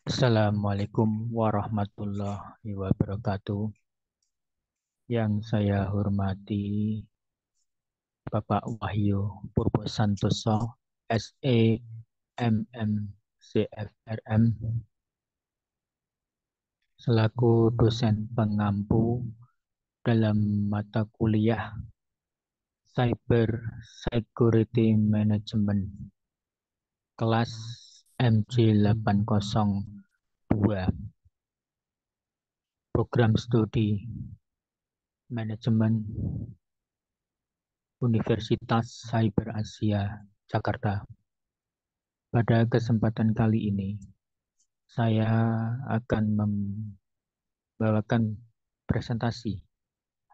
Assalamualaikum warahmatullahi wabarakatuh. Yang saya hormati Bapak Wahyu Purwosantoso, SE, MM, CFRM, selaku dosen pengampu dalam mata kuliah Cyber Security Management, kelas MJ802, program studi manajemen Universitas Cyber Asia, Jakarta. Pada kesempatan kali ini, saya akan membawakan presentasi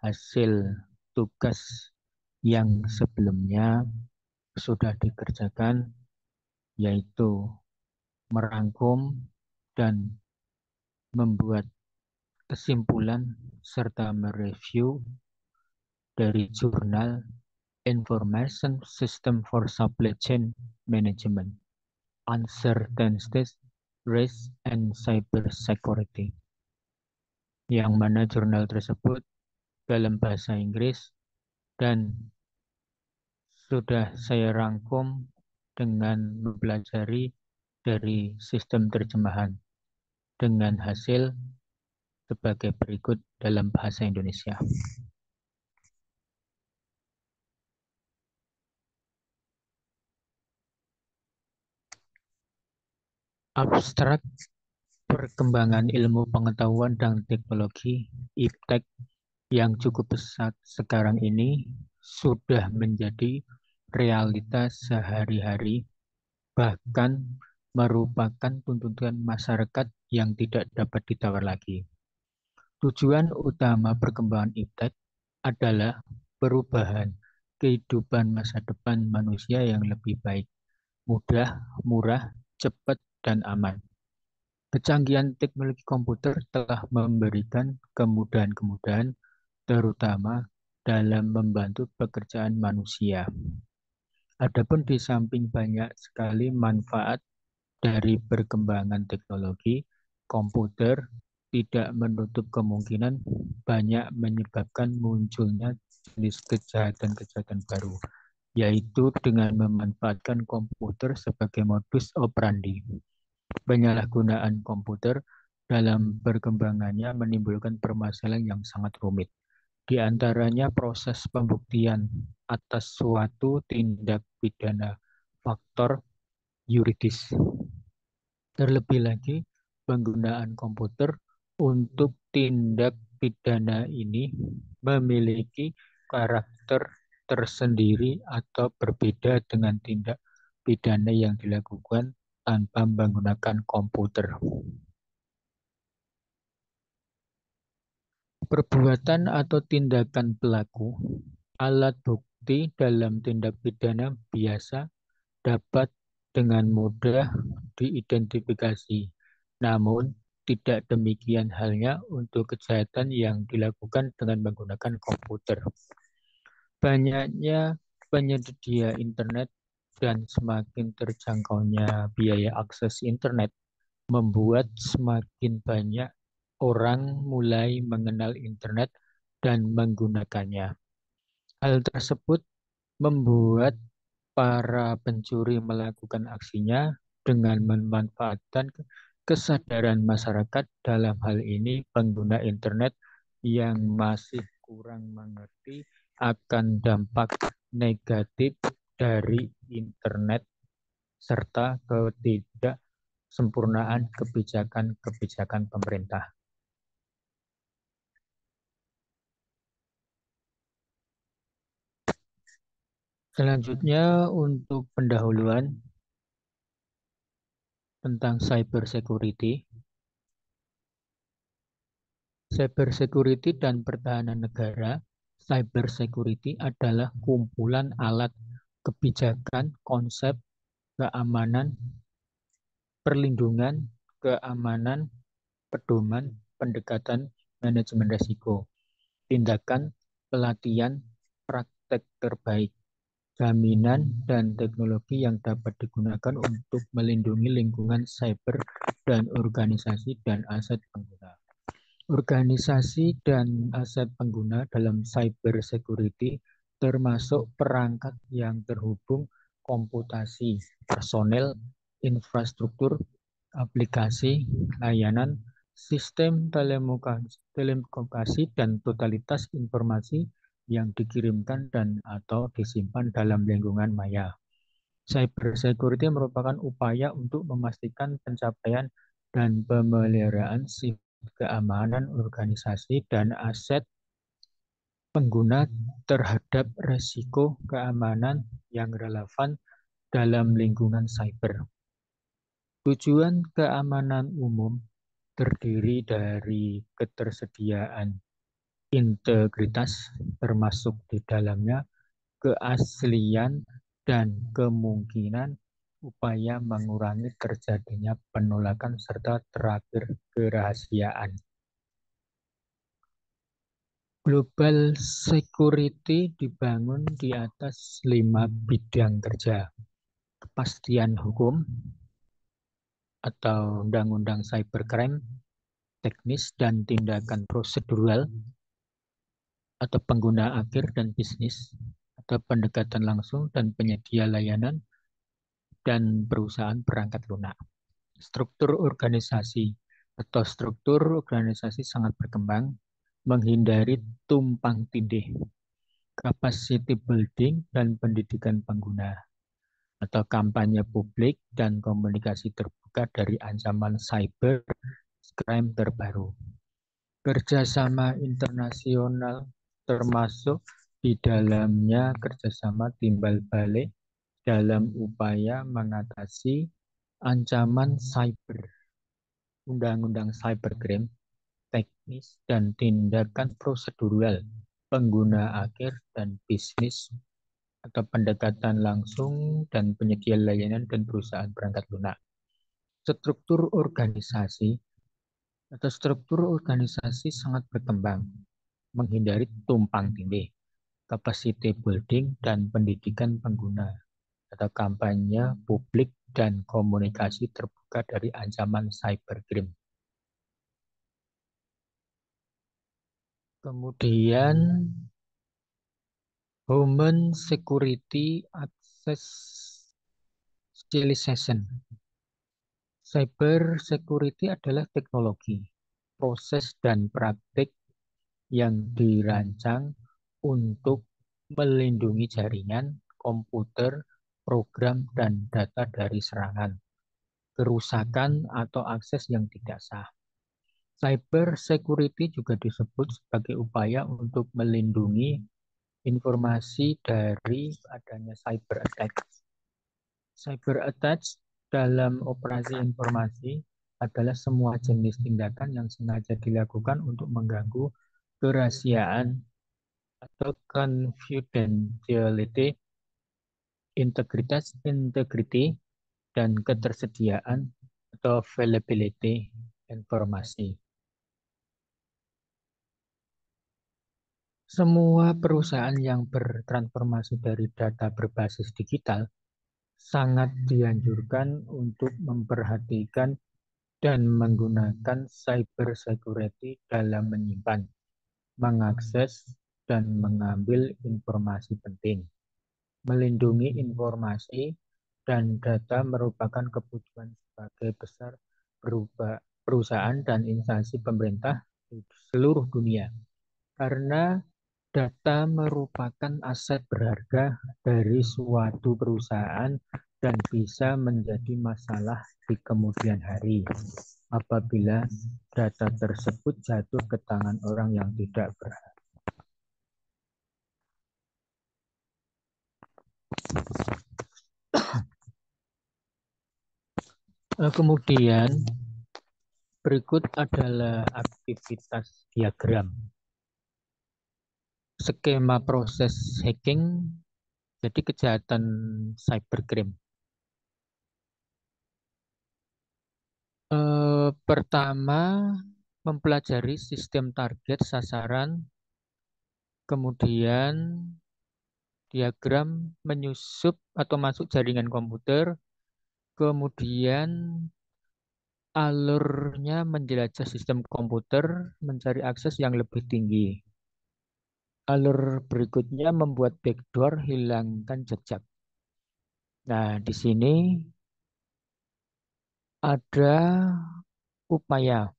hasil tugas yang sebelumnya sudah dikerjakan, yaitu merangkum dan membuat kesimpulan serta mereview dari jurnal Information System for Supply Chain Management, Uncertainties, Risk, and Cyber Security, yang mana jurnal tersebut dalam bahasa Inggris dan sudah saya rangkum dengan mempelajari dari sistem terjemahan dengan hasil sebagai berikut dalam bahasa Indonesia. Abstrak perkembangan ilmu pengetahuan dan teknologi (IPTEK) yang cukup pesat sekarang ini sudah menjadi realitas sehari-hari, bahkan merupakan tuntutan masyarakat yang tidak dapat ditawar lagi. Tujuan utama perkembangan IPTEK adalah perubahan kehidupan masa depan manusia yang lebih baik, mudah, murah, cepat, dan aman. Kecanggihan teknologi komputer telah memberikan kemudahan-kemudahan, terutama dalam membantu pekerjaan manusia. Adapun di samping banyak sekali manfaat dari perkembangan teknologi, komputer tidak menutup kemungkinan banyak menyebabkan munculnya jenis kejahatan-kejahatan baru, yaitu dengan memanfaatkan komputer sebagai modus operandi. Penyalahgunaan komputer dalam perkembangannya menimbulkan permasalahan yang sangat rumit. Di antaranya proses pembuktian atas suatu tindak pidana faktor yuridis. Terlebih lagi, penggunaan komputer untuk tindak pidana ini memiliki karakter tersendiri atau berbeda dengan tindak pidana yang dilakukan tanpa menggunakan komputer. Perbuatan atau tindakan pelaku, alat bukti dalam tindak pidana biasa dapat dengan mudah diidentifikasi. Namun, tidak demikian halnya untuk kejahatan yang dilakukan dengan menggunakan komputer. Banyaknya penyedia internet dan semakin terjangkaunya biaya akses internet membuat semakin banyak orang mulai mengenal internet dan menggunakannya. Hal tersebut membuat para pencuri melakukan aksinya dengan memanfaatkan kesadaran masyarakat, dalam hal ini pengguna internet yang masih kurang mengerti akan dampak negatif dari internet serta ketidaksempurnaan kebijakan-kebijakan pemerintah. Selanjutnya, untuk pendahuluan tentang cyber security. Cyber security dan pertahanan negara. Cyber security adalah kumpulan alat, kebijakan, konsep, keamanan, perlindungan, keamanan, pedoman, pendekatan, manajemen risiko, tindakan, pelatihan, praktek terbaik, jaminan, dan teknologi yang dapat digunakan untuk melindungi lingkungan cyber dan organisasi dan aset pengguna. Organisasi dan aset pengguna dalam cyber security termasuk perangkat yang terhubung, komputasi, personel, infrastruktur, aplikasi, layanan, sistem telekomunikasi, dan totalitas informasi yang dikirimkan dan atau disimpan dalam lingkungan maya. Cyber security merupakan upaya untuk memastikan pencapaian dan pemeliharaan keamanan organisasi dan aset pengguna terhadap resiko keamanan yang relevan dalam lingkungan cyber. Tujuan keamanan umum terdiri dari ketersediaan integritas, termasuk di dalamnya keaslian dan kemungkinan upaya mengurangi terjadinya penolakan serta terakhir kerahasiaan. Global security dibangun di atas 5 bidang kerja. Kepastian hukum atau undang-undang cybercrime, teknis dan tindakan prosedural atau pengguna akhir dan bisnis, atau pendekatan langsung dan penyedia layanan dan perusahaan perangkat lunak. Struktur organisasi atau struktur organisasi sangat berkembang, menghindari tumpang tindih, capacity building dan pendidikan pengguna, atau kampanye publik dan komunikasi terbuka dari ancaman cyber crime terbaru. Kerjasama internasional termasuk di dalamnya kerjasama timbal balik dalam upaya mengatasi ancaman cyber, undang-undang cybercrime, teknis dan tindakan prosedural, pengguna akhir dan bisnis atau pendekatan langsung dan penyedia layanan dan perusahaan perangkat lunak. Struktur organisasi sangat berkembang, menghindari tumpang tindih, capacity building dan pendidikan pengguna, atau kampanye publik dan komunikasi terbuka dari ancaman cybercrime. Kemudian Human Security Access Civilization. Cyber security adalah teknologi, proses dan praktik yang dirancang untuk melindungi jaringan, komputer, program, dan data dari serangan, kerusakan, atau akses yang tidak sah. Cyber security juga disebut sebagai upaya untuk melindungi informasi dari adanya cyber attack. Cyber attack dalam operasi informasi adalah semua jenis tindakan yang sengaja dilakukan untuk mengganggu kerahasiaan atau confidentiality, integrity, dan ketersediaan atau availability informasi. Semua perusahaan yang bertransformasi dari data berbasis digital sangat dianjurkan untuk memperhatikan dan menggunakan cyber security dalam menyimpan, mengakses, dan mengambil informasi penting. Melindungi informasi dan data merupakan kebutuhan sebagai besar perusahaan dan instansi pemerintah di seluruh dunia. Karena data merupakan aset berharga dari suatu perusahaan dan bisa menjadi masalah di kemudian hari apabila data tersebut jatuh ke tangan orang yang tidak berhak. Kemudian berikut adalah aktivitas diagram. Skema proses hacking, jadi kejahatan cybercrime. Pertama, mempelajari sistem target sasaran, kemudian diagram menyusup atau masuk jaringan komputer, kemudian Alurnya menjelajah sistem komputer, mencari akses yang lebih tinggi. Alur berikutnya membuat backdoor, hilangkan jejak. Nah, di sini ada upaya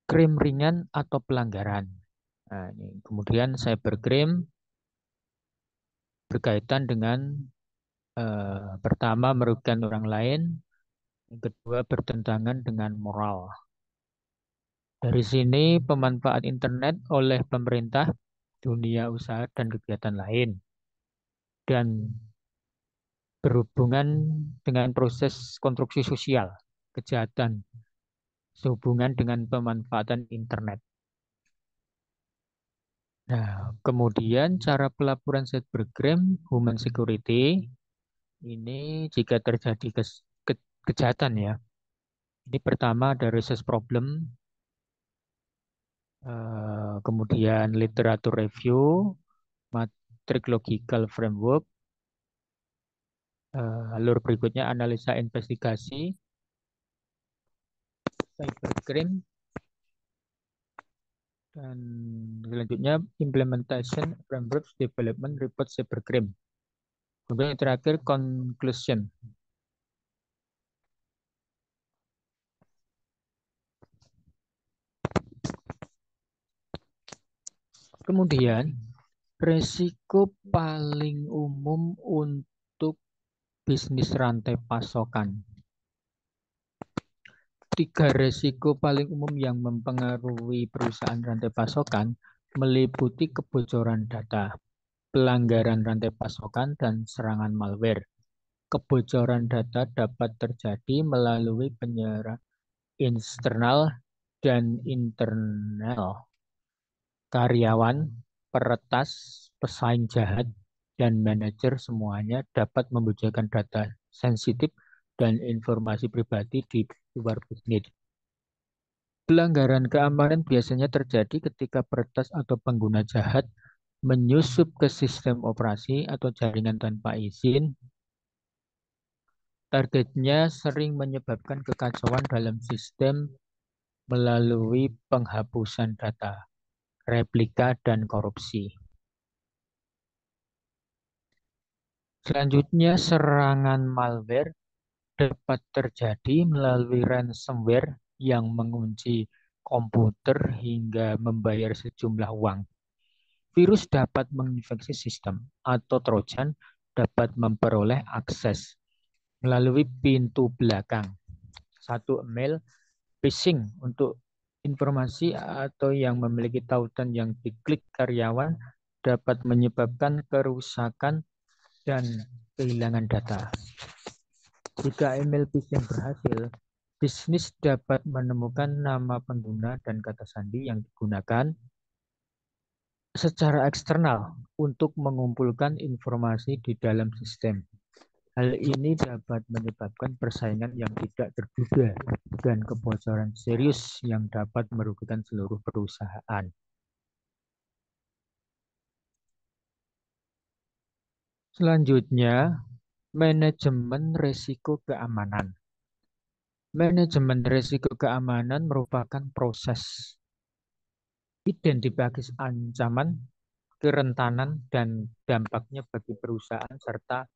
krim ringan atau pelanggaran. Nah, ini. Kemudian cybercrime berkaitan dengan pertama merugikan orang lain, yang kedua bertentangan dengan moral. Dari sini pemanfaat internet oleh pemerintah, dunia usaha dan kegiatan lain, dan berhubungan dengan proses konstruksi sosial, kejahatan sehubungan dengan pemanfaatan internet. Nah, kemudian cara pelaporan cybercrime, human security, ini jika terjadi kejahatan ya. Ini pertama ada research problem, kemudian literatur review, matric logical framework, alur berikutnya analisa investigasi, cybercrime, dan selanjutnya implementation framework development report cybercrime. Kemudian yang terakhir conclusion. Kemudian resiko paling umum untuk bisnis rantai pasokan. Tiga resiko paling umum yang mempengaruhi perusahaan rantai pasokan meliputi kebocoran data, pelanggaran rantai pasokan, dan serangan malware. Kebocoran data dapat terjadi melalui penyerang eksternal dan internal. Karyawan, peretas, pesaing jahat, dan manajer semuanya dapat membocorkan data sensitif dan informasi pribadi di luar bisnis. Pelanggaran keamanan biasanya terjadi ketika peretas atau pengguna jahat menyusup ke sistem operasi atau jaringan tanpa izin. Targetnya sering menyebabkan kekacauan dalam sistem melalui penghapusan data, replika, dan korupsi. Selanjutnya, serangan malware dapat terjadi melalui ransomware yang mengunci komputer hingga membayar sejumlah uang. Virus dapat menginfeksi sistem atau Trojan dapat memperoleh akses melalui pintu belakang. Satu email phishing untuk informasi atau yang memiliki tautan yang diklik karyawan dapat menyebabkan kerusakan dan kehilangan data. Jika email phishing berhasil, bisnis dapat menemukan nama pengguna dan kata sandi yang digunakan secara eksternal untuk mengumpulkan informasi di dalam sistem. Hal ini dapat menyebabkan persaingan yang tidak terduga dan kebocoran serius yang dapat merugikan seluruh perusahaan. Selanjutnya, manajemen risiko keamanan. Manajemen risiko keamanan merupakan proses identifikasi ancaman, kerentanan, dan dampaknya bagi perusahaan serta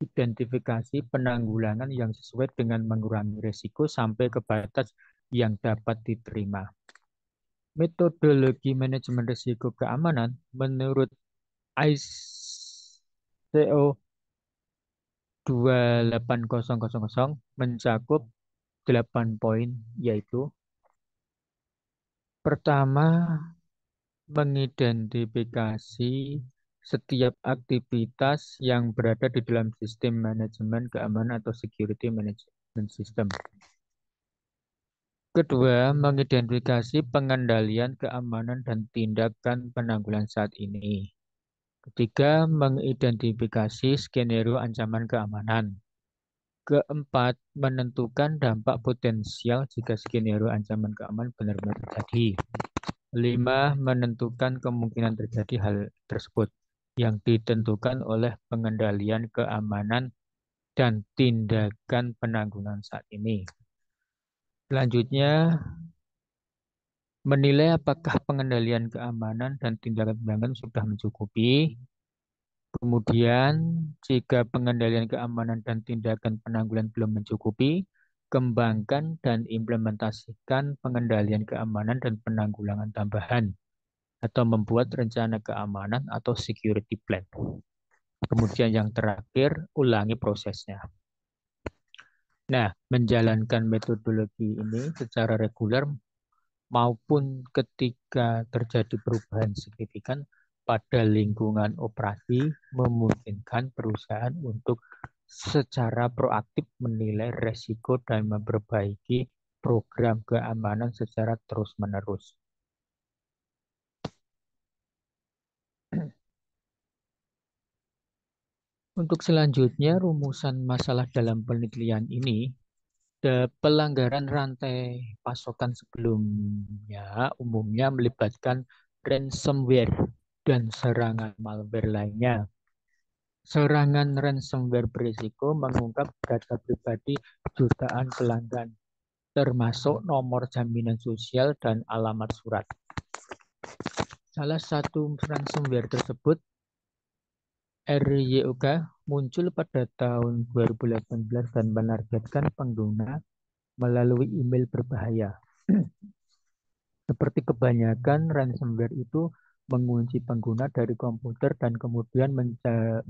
identifikasi penanggulangan yang sesuai dengan mengurangi risiko sampai ke batas yang dapat diterima. Metodologi manajemen risiko keamanan menurut ISO 28000 mencakup 8 poin, yaitu pertama, mengidentifikasi setiap aktivitas yang berada di dalam sistem manajemen keamanan atau security management system. Kedua, mengidentifikasi pengendalian keamanan dan tindakan penanggulangan saat ini. Ketiga, mengidentifikasi skenario ancaman keamanan. Keempat, menentukan dampak potensial jika skenario ancaman keamanan benar-benar terjadi. 5. Menentukan kemungkinan terjadi hal tersebut yang ditentukan oleh pengendalian keamanan dan tindakan penanggulangan saat ini. Selanjutnya, menilai apakah pengendalian keamanan dan tindakan penanganan sudah mencukupi. Kemudian, jika pengendalian keamanan dan tindakan penanggulangan belum mencukupi, kembangkan dan implementasikan pengendalian keamanan dan penanggulangan tambahan atau membuat rencana keamanan atau security plan. Kemudian yang terakhir, ulangi prosesnya. Nah, menjalankan metodologi ini secara reguler maupun ketika terjadi perubahan signifikan pada lingkungan operasi memungkinkan perusahaan untuk secara proaktif menilai resiko dan memperbaiki program keamanan secara terus-menerus. Untuk selanjutnya, rumusan masalah dalam penelitian ini, pelanggaran rantai pasokan sebelumnya umumnya melibatkan ransomware dan serangan malware lainnya. Serangan ransomware berisiko mengungkap data pribadi jutaan pelanggan, termasuk nomor jaminan sosial dan alamat surat. Salah satu ransomware tersebut, RYUK, muncul pada tahun 2018 dan menargetkan pengguna melalui email berbahaya. Seperti kebanyakan ransomware itu mengunci pengguna dari komputer dan kemudian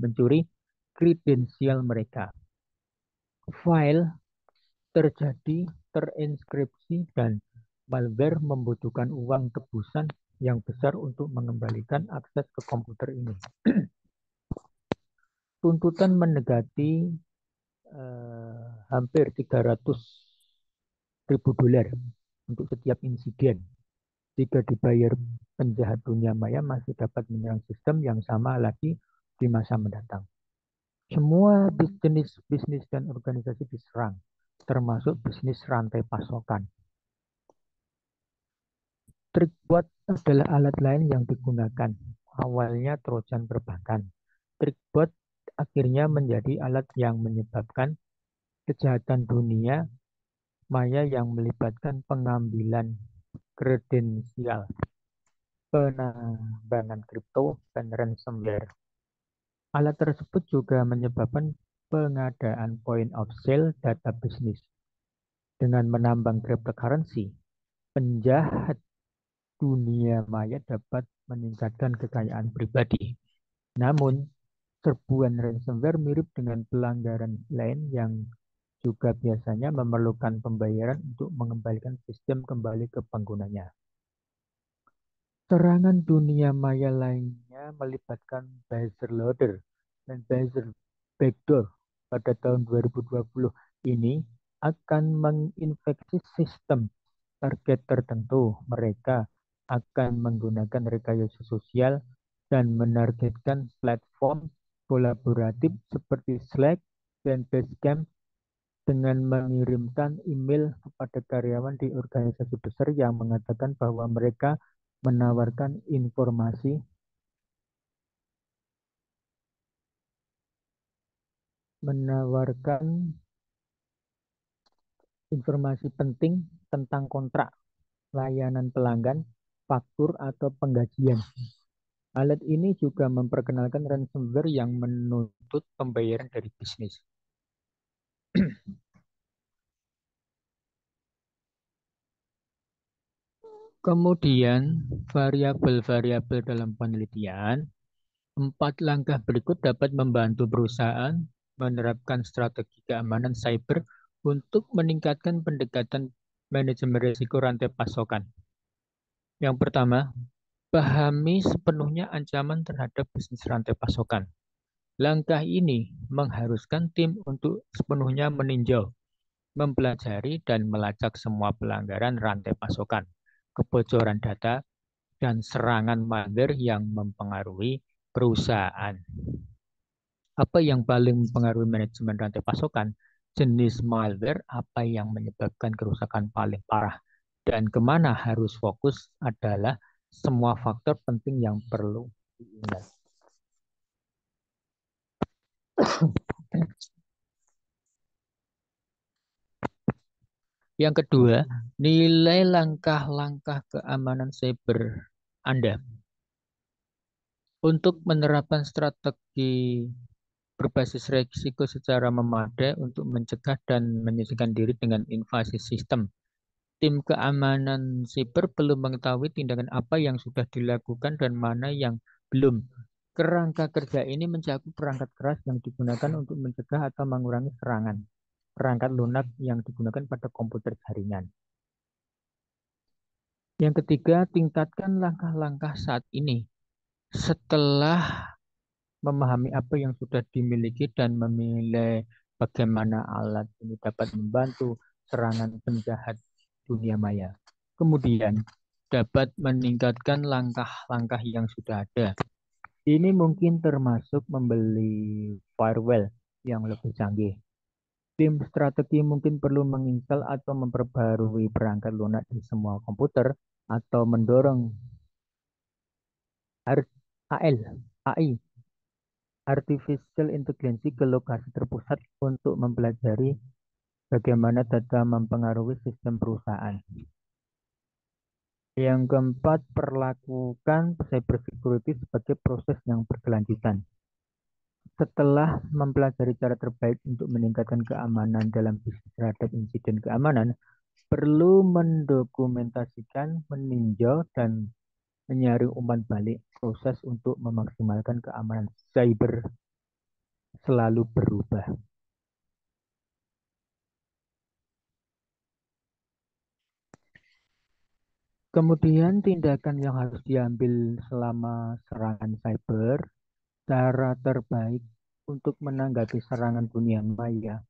mencuri kredensial mereka. File terjadi terinskripsi dan malware membutuhkan uang tebusan yang besar untuk mengembalikan akses ke komputer ini. Tuntutan mendekati hampir 300.000 dolar untuk setiap insiden. Jika dibayar, penjahat dunia maya masih dapat menyerang sistem yang sama lagi di masa mendatang. Semua bisnis dan organisasi diserang, termasuk bisnis rantai pasokan. Trickbot adalah alat lain yang digunakan. Awalnya Trojan perbankan. Trickbot akhirnya menjadi alat yang menyebabkan kejahatan dunia maya yang melibatkan pengambilan kredensial, penambangan kripto, dan ransomware. Alat tersebut juga menyebabkan pengadaan point of sale data bisnis. Dengan menambang cryptocurrency, penjahat dunia maya dapat meningkatkan kekayaan pribadi. Namun, serbuan ransomware mirip dengan pelanggaran lain yang juga biasanya memerlukan pembayaran untuk mengembalikan sistem kembali ke penggunanya. Serangan dunia maya lainnya melibatkan buzzer loader dan buzzer backdoor. Pada tahun 2020 ini akan menginfeksi sistem target tertentu. Mereka akan menggunakan rekayasa sosial dan menargetkan platform kolaboratif seperti Slack dan Basecamp dengan mengirimkan email kepada karyawan di organisasi besar yang mengatakan bahwa mereka menawarkan informasi penting tentang kontrak, layanan pelanggan, faktur, atau penggajian. Alat ini juga memperkenalkan ransomware yang menuntut pembayaran dari bisnis. Kemudian, variabel-variabel dalam penelitian, 4 langkah berikut dapat membantu perusahaan menerapkan strategi keamanan cyber untuk meningkatkan pendekatan manajemen risiko rantai pasokan. Yang pertama, pahami sepenuhnya ancaman terhadap bisnis rantai pasokan. Langkah ini mengharuskan tim untuk sepenuhnya meninjau, mempelajari, dan melacak semua pelanggaran rantai pasokan, kebocoran data, dan serangan malware yang mempengaruhi perusahaan. Apa yang paling mempengaruhi manajemen rantai pasokan? Jenis malware apa yang menyebabkan kerusakan paling parah? Dan kemana harus fokus adalah semua faktor penting yang perlu diingat. Yang kedua, nilai langkah-langkah keamanan cyber Anda untuk menerapkan strategi berbasis risiko secara memadai untuk mencegah dan menyesuaikan diri dengan invasi sistem. Tim keamanan siber perlu mengetahui tindakan apa yang sudah dilakukan dan mana yang belum. Kerangka kerja ini mencakup perangkat keras yang digunakan untuk mencegah atau mengurangi serangan. Perangkat lunak yang digunakan pada komputer jaringan. Yang ketiga, tingkatkan langkah-langkah saat ini. Setelah memahami apa yang sudah dimiliki dan memilih bagaimana alat ini dapat membantu serangan penjahat dunia maya. Kemudian dapat meningkatkan langkah-langkah yang sudah ada. Ini mungkin termasuk membeli firewall yang lebih canggih. Tim strategi mungkin perlu menginstal atau memperbarui perangkat lunak di semua komputer atau mendorong AL, AI Artificial Intelligence ke lokasi terpusat untuk mempelajari bagaimana data mempengaruhi sistem perusahaan. Yang keempat, perlakukan cybersecurity sebagai proses yang berkelanjutan. Setelah mempelajari cara terbaik untuk meningkatkan keamanan dalam bisnis terhadap insiden keamanan, perlu mendokumentasikan, meninjau, dan menyaring umpan balik proses untuk memaksimalkan keamanan cyber selalu berubah. Kemudian tindakan yang harus diambil selama serangan cyber, cara terbaik untuk menanggapi serangan dunia maya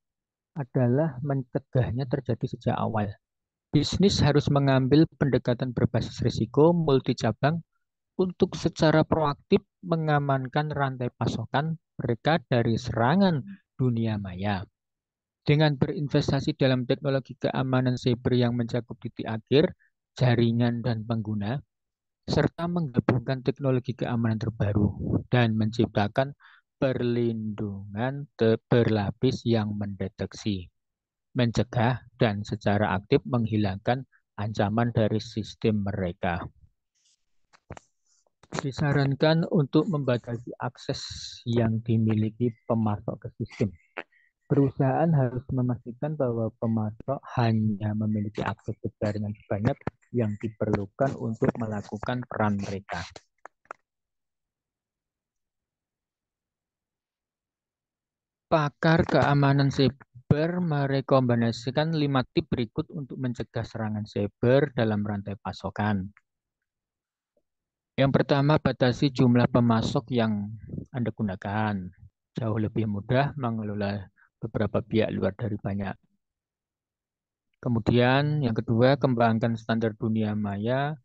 adalah mencegahnya terjadi sejak awal. Bisnis harus mengambil pendekatan berbasis risiko multi cabang untuk secara proaktif mengamankan rantai pasokan mereka dari serangan dunia maya. Dengan berinvestasi dalam teknologi keamanan cyber yang mencakup titik akhir, jaringan, dan pengguna, serta menggabungkan teknologi keamanan terbaru dan menciptakan perlindungan berlapis yang mendeteksi, mencegah, dan secara aktif menghilangkan ancaman dari sistem mereka. Disarankan untuk membatasi akses yang dimiliki pemasok ke sistem. Perusahaan harus memastikan bahwa pemasok hanya memiliki akses ke jaringan sebanyak yang diperlukan untuk melakukan peran mereka. Pakar keamanan siber merekomendasikan 5 tip berikut untuk mencegah serangan siber dalam rantai pasokan. Yang pertama, batasi jumlah pemasok yang Anda gunakan. Jauh lebih mudah mengelola beberapa pihak luar dari banyak. Kemudian yang kedua, kembangkan standar dunia maya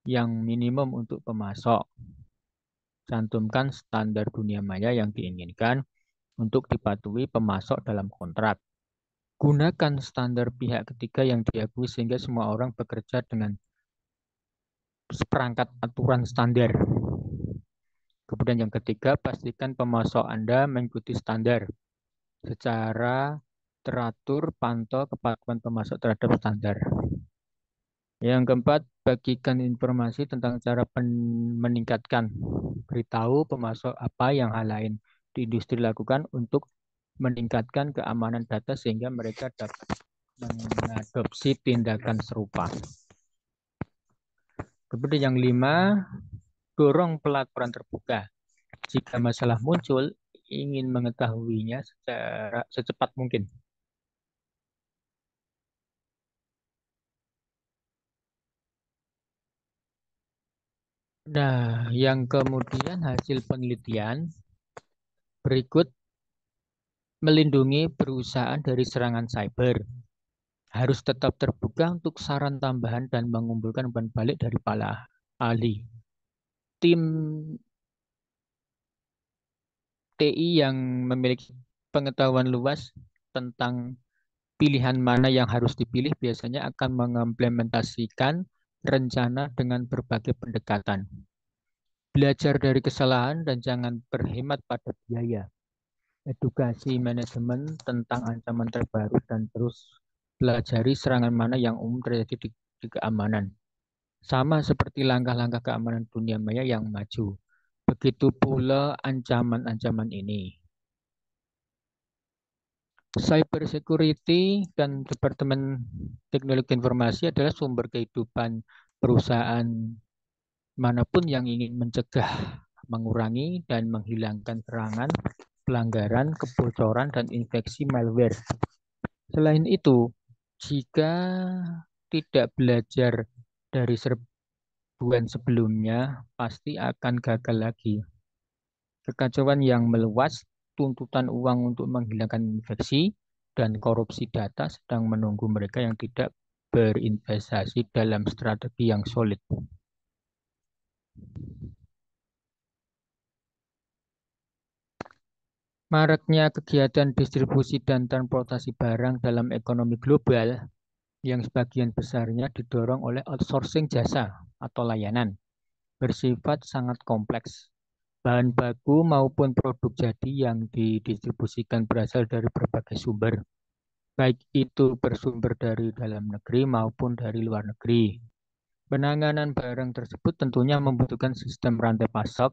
yang minimum untuk pemasok. Cantumkan standar dunia maya yang diinginkan untuk dipatuhi pemasok dalam kontrak. Gunakan standar pihak ketiga yang diakui sehingga semua orang bekerja dengan seperangkat aturan standar. Kemudian yang ketiga, pastikan pemasok Anda mengikuti standar. Secara teratur, pantau kepatuhan pemasok terhadap standar. Yang keempat, bagikan informasi tentang cara meningkatkan. Beritahu pemasok apa yang hal lain di industri lakukan untuk meningkatkan keamanan data sehingga mereka dapat mengadopsi tindakan serupa. Kemudian yang 5, dorong pelaporan terbuka. Jika masalah muncul, ingin mengetahuinya secara secepat mungkin. Nah, yang kemudian hasil penelitian berikut melindungi perusahaan dari serangan cyber. Harus tetap terbuka untuk saran tambahan dan mengumpulkan umpan balik dari para ahli. Tim TI yang memiliki pengetahuan luas tentang pilihan mana yang harus dipilih biasanya akan mengimplementasikan rencana dengan berbagai pendekatan. Belajar dari kesalahan dan jangan berhemat pada biaya. Edukasi manajemen tentang ancaman terbaru dan terus pelajari serangan mana yang umum terjadi di keamanan. Sama seperti langkah-langkah keamanan dunia maya yang maju. Begitu pula ancaman-ancaman ini. Cyber security dan Departemen Teknologi Informasi adalah sumber kehidupan perusahaan manapun yang ingin mencegah, mengurangi, dan menghilangkan serangan, pelanggaran, kebocoran, dan infeksi malware. Selain itu, jika tidak belajar dari serbuan sebelumnya, pasti akan gagal lagi. Kekacauan yang meluas, tuntutan uang untuk menghilangkan infeksi, dan korupsi data sedang menunggu mereka yang tidak berinvestasi dalam strategi yang solid. Maraknya kegiatan distribusi dan transportasi barang dalam ekonomi global yang sebagian besarnya didorong oleh outsourcing jasa atau layanan bersifat sangat kompleks. Bahan baku maupun produk jadi yang didistribusikan berasal dari berbagai sumber, baik itu bersumber dari dalam negeri maupun dari luar negeri. Penanganan barang tersebut tentunya membutuhkan sistem rantai pasok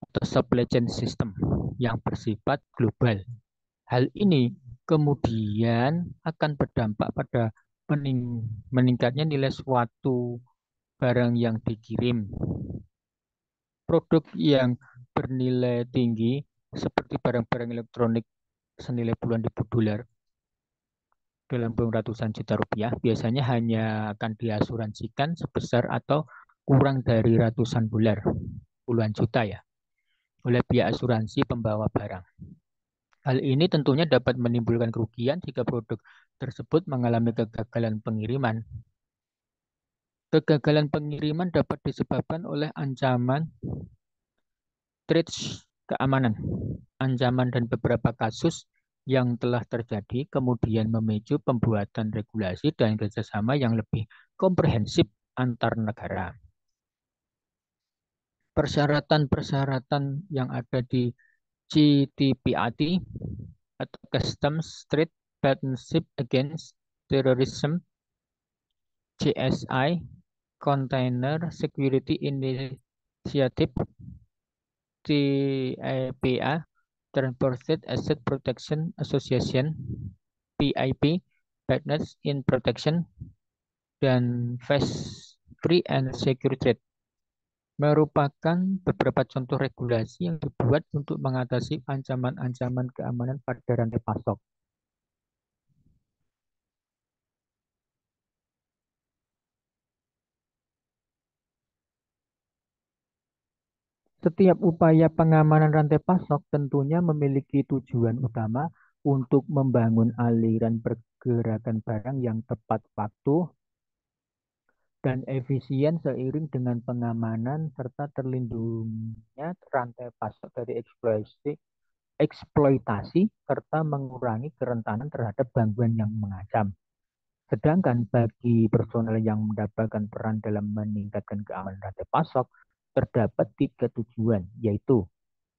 atau supply chain system yang bersifat global. Hal ini kemudian akan berdampak pada meningkatnya nilai suatu barang yang dikirim. Produk yang bernilai tinggi seperti barang-barang elektronik senilai puluhan ribu dolar dalam kurun ratusan juta rupiah biasanya hanya akan diasuransikan sebesar atau kurang dari ratusan dolar, puluhan juta ya, oleh pihak asuransi pembawa barang. Hal ini tentunya dapat menimbulkan kerugian jika produk tersebut mengalami kegagalan pengiriman. Kegagalan pengiriman dapat disebabkan oleh ancaman breach keamanan, ancaman dan beberapa kasus yang telah terjadi kemudian memicu pembuatan regulasi dan kerjasama yang lebih komprehensif antar negara. Persyaratan-persyaratan yang ada di CTPAT atau Customs Trade Partnership Against Terrorism, CSI, Container Security Initiative, TIPA, Transported Asset Protection Association, PIP, Partners in Protection, dan Fast Free and Secure Trade merupakan beberapa contoh regulasi yang dibuat untuk mengatasi ancaman-ancaman keamanan pada rantai pasok. Setiap upaya pengamanan rantai pasok tentunya memiliki tujuan utama untuk membangun aliran pergerakan barang yang tepat waktu dan efisien seiring dengan pengamanan serta terlindungnya rantai pasok dari eksploitasi serta mengurangi kerentanan terhadap gangguan yang mengancam. Sedangkan bagi personel yang mendapatkan peran dalam meningkatkan keamanan rantai pasok, terdapat tiga tujuan, yaitu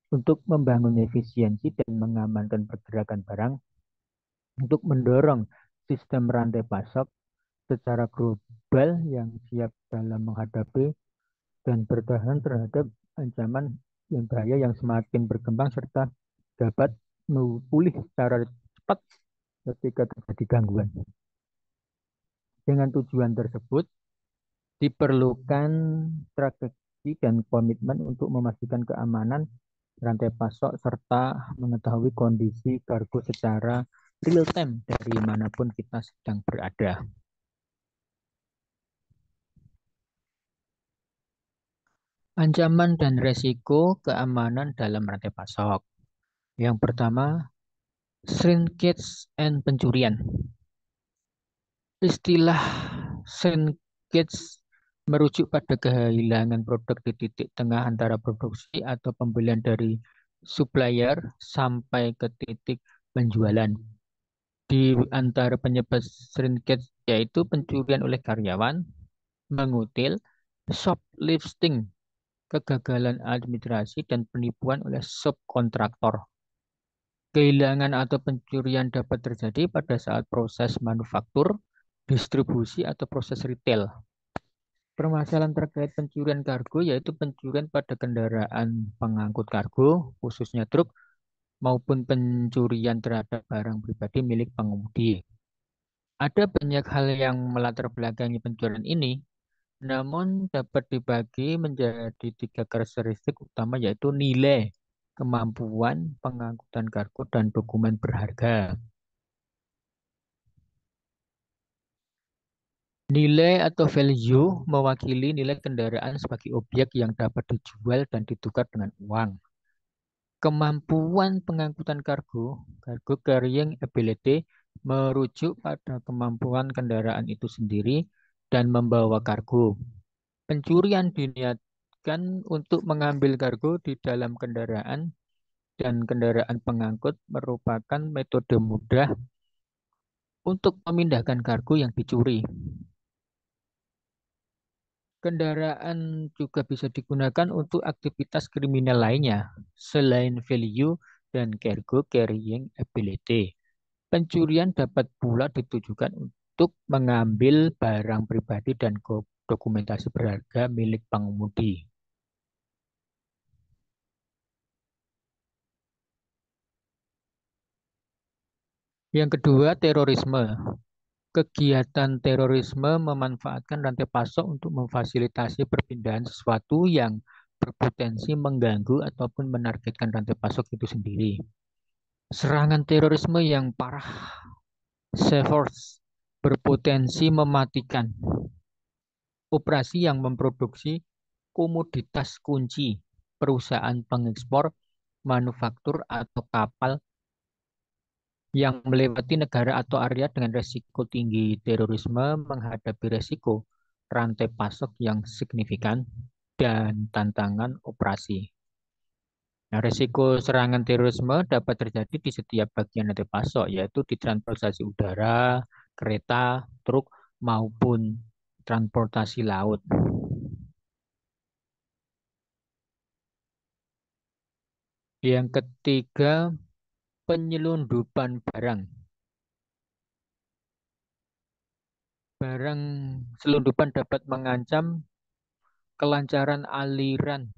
untuk membangun efisiensi dan mengamankan pergerakan barang, untuk mendorong sistem rantai pasok secara global yang siap dalam menghadapi dan bertahan terhadap ancaman yang bahaya yang semakin berkembang serta dapat pulih secara cepat ketika terjadi gangguan. Dengan tujuan tersebut, diperlukan strategi dan komitmen untuk memastikan keamanan rantai pasok serta mengetahui kondisi kargo secara real time dari manapun kita sedang berada. Ancaman dan resiko keamanan dalam rantai pasok. Yang pertama, shrinkage and pencurian. Istilah shrinkage merujuk pada kehilangan produk di titik tengah antara produksi atau pembelian dari supplier sampai ke titik penjualan. Di antara penyebab shrinkage yaitu pencurian oleh karyawan, mengutil, shoplifting, kegagalan administrasi, dan penipuan oleh subkontraktor. Kehilangan atau pencurian dapat terjadi pada saat proses manufaktur, distribusi, atau proses retail. Permasalahan terkait pencurian kargo yaitu pencurian pada kendaraan pengangkut kargo, khususnya truk, maupun pencurian terhadap barang pribadi milik pengemudi. Ada banyak hal yang melatar belakangi pencurian ini, namun dapat dibagi menjadi tiga karakteristik utama yaitu nilai, kemampuan, pengangkutan kargo, dan dokumen berharga. Nilai atau value mewakili nilai kendaraan sebagai objek yang dapat dijual dan ditukar dengan uang. Kemampuan pengangkutan kargo, cargo carrying ability, merujuk pada kemampuan kendaraan itu sendiri dan membawa kargo. Pencurian diniatkan untuk mengambil kargo di dalam kendaraan dan kendaraan pengangkut merupakan metode mudah untuk memindahkan kargo yang dicuri. Kendaraan juga bisa digunakan untuk aktivitas kriminal lainnya, selain value dan cargo carrying ability. Pencurian dapat pula ditujukan untuk mengambil barang pribadi dan dokumentasi berharga milik pengemudi. Yang kedua, terorisme. Kegiatan terorisme memanfaatkan rantai pasok untuk memfasilitasi perpindahan sesuatu yang berpotensi mengganggu ataupun menargetkan rantai pasok itu sendiri. Serangan terorisme yang parah, severe, berpotensi mematikan. Operasi yang memproduksi komoditas kunci, perusahaan pengekspor, manufaktur, atau kapal yang melewati negara atau area dengan resiko tinggi. Terorisme menghadapi resiko rantai pasok yang signifikan dan tantangan operasi. Nah, risiko serangan terorisme dapat terjadi di setiap bagian rantai pasok, yaitu di transportasi udara, kereta, truk, maupun transportasi laut. Yang ketiga, penyelundupan barang. Barang selundupan dapat mengancam kelancaran aliran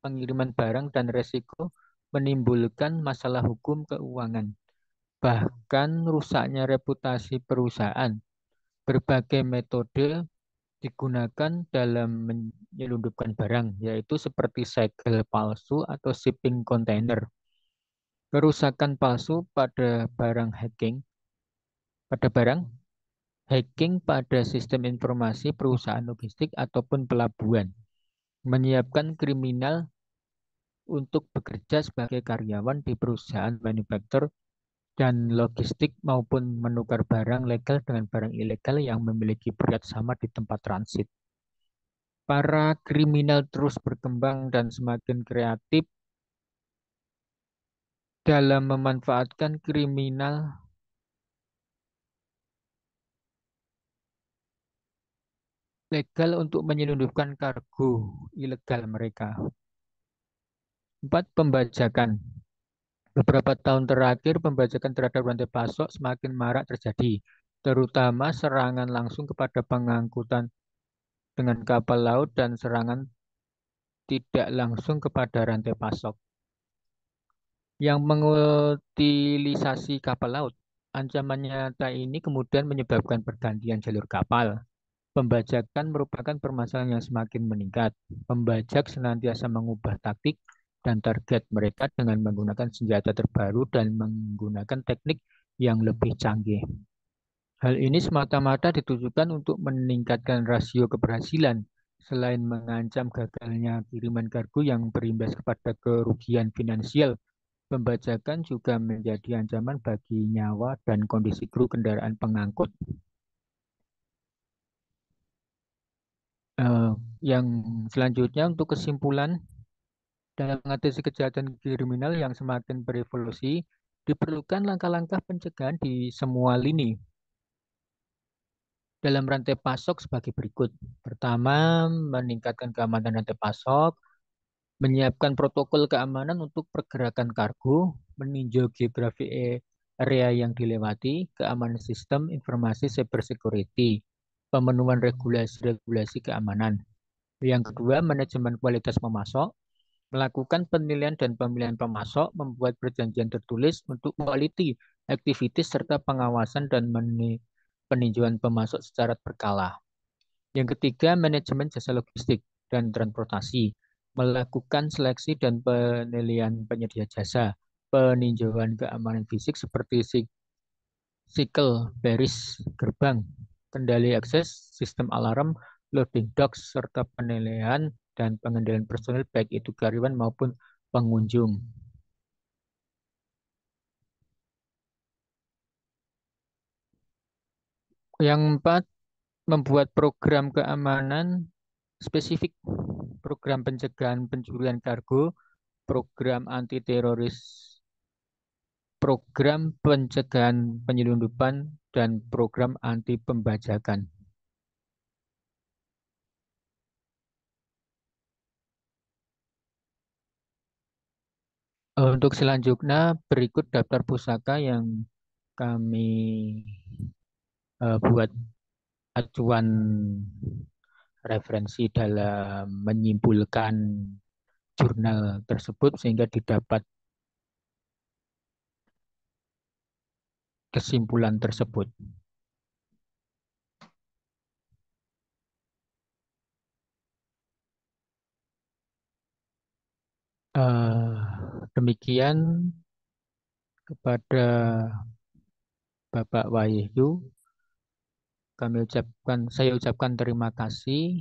pengiriman barang dan resiko menimbulkan masalah hukum keuangan, bahkan rusaknya reputasi perusahaan. Berbagai metode digunakan dalam menyelundupkan barang, yaitu seperti segel palsu atau shipping container. Kerusakan palsu pada barang hacking pada sistem informasi perusahaan logistik ataupun pelabuhan, menyiapkan kriminal untuk bekerja sebagai karyawan di perusahaan manufaktur dan logistik maupun menukar barang legal dengan barang ilegal yang memiliki berat sama di tempat transit. Para kriminal terus berkembang dan semakin kreatif dalam memanfaatkan kriminal legal untuk menyelundupkan kargo ilegal mereka. 4. Pembajakan. Beberapa tahun terakhir, pembajakan terhadap rantai pasok semakin marak terjadi, terutama serangan langsung kepada pengangkutan dengan kapal laut dan serangan tidak langsung kepada rantai pasok yang mengutilisasi kapal laut. Ancaman nyata ini kemudian menyebabkan pergantian jalur kapal. Pembajakan merupakan permasalahan yang semakin meningkat. Pembajak senantiasa mengubah taktik dan target mereka dengan menggunakan senjata terbaru dan menggunakan teknik yang lebih canggih. Hal ini semata-mata ditujukan untuk meningkatkan rasio keberhasilan. Selain mengancam gagalnya kiriman kargo yang berimbas kepada kerugian finansial, pembajakan juga menjadi ancaman bagi nyawa dan kondisi kru kendaraan pengangkut. Eh, yang selanjutnya untuk kesimpulan, dalam mengatasi kejahatan kriminal yang semakin berevolusi, diperlukan langkah-langkah pencegahan di semua lini dalam rantai pasok sebagai berikut. Pertama, meningkatkan keamanan rantai pasok, menyiapkan protokol keamanan untuk pergerakan kargo, meninjau geografi area yang dilewati, keamanan sistem informasi cyber security, pemenuhan regulasi-regulasi keamanan. Yang kedua, manajemen kualitas pemasok, melakukan penilaian dan pemilihan pemasok, membuat perjanjian tertulis untuk quality activities serta pengawasan dan peninjauan pemasok secara berkala. Yang ketiga, manajemen jasa logistik dan transportasi, melakukan seleksi dan penilaian penyedia jasa, peninjauan keamanan fisik seperti sikel, baris, gerbang, kendali akses, sistem alarm, loading docks, serta penilaian dan pengendalian personil baik itu karyawan maupun pengunjung. Yang empat, membuat program keamanan spesifik, program pencegahan pencurian kargo, program anti teroris, program pencegahan penyelundupan, dan program anti pembajakan. Untuk selanjutnya, berikut daftar pusaka yang kami buat acuan referensi dalam menyimpulkan jurnal tersebut sehingga didapat kesimpulan tersebut. Eh, Demikian kepada Bapak Wahyu, saya ucapkan terima kasih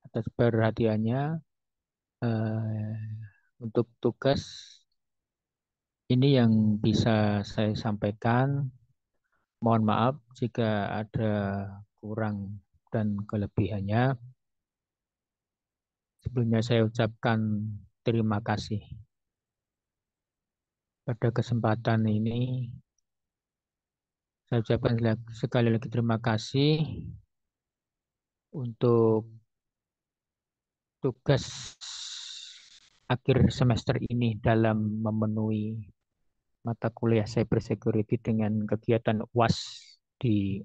atas perhatiannya. Eh, untuk tugas ini yang bisa saya sampaikan. Mohon maaf jika ada kurang dan kelebihannya. Sebelumnya saya ucapkan terima kasih. Pada kesempatan ini saya ucapkan sekali lagi terima kasih untuk tugas akhir semester ini dalam memenuhi mata kuliah Cyber Security dengan kegiatan UAS di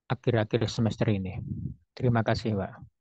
akhir-akhir semester ini. Terima kasih, Pak.